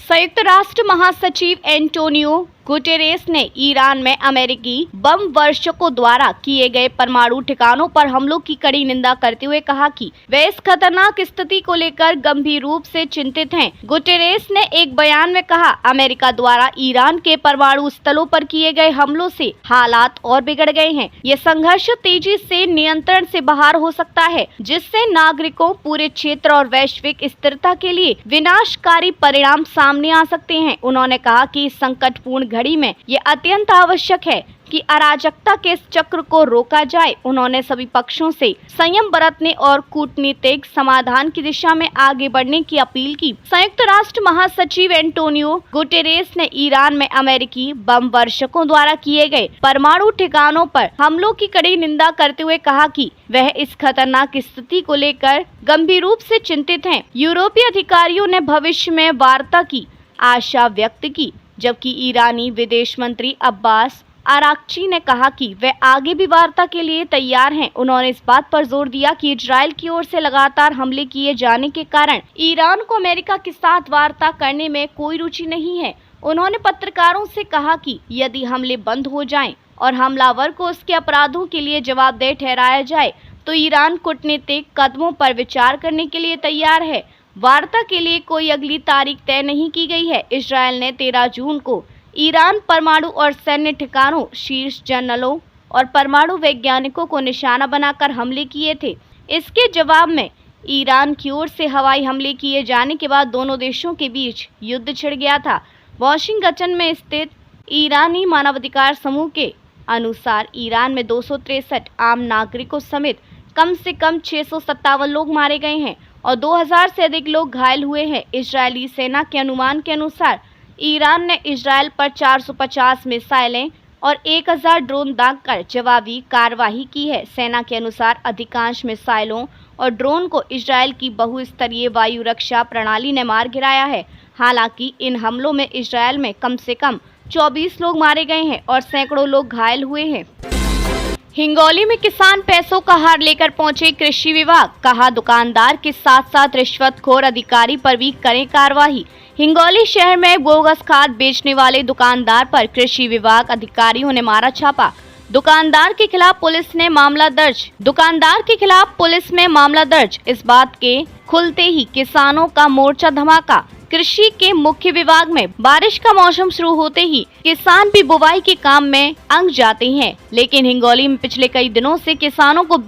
संयुक्त राष्ट्र महासचिव एंटोनियो गुटेरेस ने ईरान में अमेरिकी बम वर्षकों द्वारा किए गए परमाणु ठिकानों पर हमलों की कड़ी निंदा करते हुए कहा कि वे इस खतरनाक स्थिति को लेकर गंभीर रूप से चिंतित हैं। गुटेरेस ने एक बयान में कहा, अमेरिका द्वारा ईरान के परमाणु स्थलों पर किए गए हमलों से हालात और बिगड़ गए हैं। ये संघर्ष तेजी से नियंत्रण से बाहर हो सकता है, जिससे नागरिकों, पूरे क्षेत्र और वैश्विक स्थिरता के लिए विनाशकारी परिणाम सामने आ सकते हैं। उन्होंने कहा कि इस संकटपूर्ण घड़ी में ये अत्यंत आवश्यक है कि अराजकता के इस चक्र को रोका जाए। उन्होंने सभी पक्षों से संयम बरतने और कूटनीतिक समाधान की दिशा में आगे बढ़ने की अपील की। संयुक्त राष्ट्र महासचिव एंटोनियो गुटेरेस ने ईरान में अमेरिकी बम वर्षकों द्वारा किए गए परमाणु ठिकानों पर हमलों की कड़ी निंदा करते हुए कहा कि वह इस खतरनाक स्थिति को लेकर गंभीर रूप से चिंतित हैं। यूरोपीय अधिकारियों ने भविष्य में वार्ता की आशा व्यक्त की, जबकि ईरानी विदेश मंत्री अब्बास अराक्ची ने कहा कि वे आगे भी वार्ता के लिए तैयार हैं। उन्होंने इस बात पर जोर दिया कि इजराइल की ओर से लगातार हमले किए जाने के कारण ईरान को अमेरिका के साथ वार्ता करने में कोई रुचि नहीं है। उन्होंने पत्रकारों से कहा कि यदि हमले बंद हो जाएं और हमलावर को उसके अपराधों के लिए जवाबदेह ठहराया जाए तो ईरान कूटनीतिक कदमों पर विचार करने के लिए तैयार है। वार्ता के लिए कोई अगली तारीख तय नहीं की गई है। इजराइल ने 13 जून को ईरान परमाणु और सैन्य ठिकानों, शीर्ष जनरलों और परमाणु वैज्ञानिकों को निशाना बनाकर हमले किए थे। इसके जवाब में ईरान की ओर से हवाई हमले किए जाने के बाद दोनों देशों के बीच युद्ध छिड़ गया था। वाशिंगटन में स्थित ईरानी मानवाधिकार समूह के अनुसार ईरान में 263 आम नागरिकों समेत कम से कम 657 लोग मारे गए हैं और 2000 से अधिक लोग घायल हुए हैं। इजरायली सेना के अनुमान के अनुसार ईरान ने इजराइल पर 450 मिसाइलें और 1000 ड्रोन दागकर जवाबी कार्रवाई की है। सेना के अनुसार अधिकांश मिसाइलों और ड्रोन को इजराइल की बहुस्तरीय वायु रक्षा प्रणाली ने मार गिराया है। हालांकि इन हमलों में इजराइल में कम से कम 24 लोग मारे गए हैं और सैकड़ों लोग घायल हुए हैं। हिंगोली में किसान पैसों का हार लेकर पहुंचे कृषि विभाग, कहा दुकानदार के साथ साथ रिश्वतखोर अधिकारी पर भी करें कार्रवाई। हिंगोली शहर में बोगस खाद बेचने वाले दुकानदार पर कृषि विभाग अधिकारियों ने मारा छापा। दुकानदार के खिलाफ पुलिस में मामला दर्ज। इस बात के खुलते ही किसानों का मोर्चा धमाका। कृषि के मुख्य विभाग में बारिश का मौसम शुरू होते ही किसान भी बुवाई के काम में अंग जाते हैं, लेकिन हिंगोली में पिछले कई दिनों से किसानों को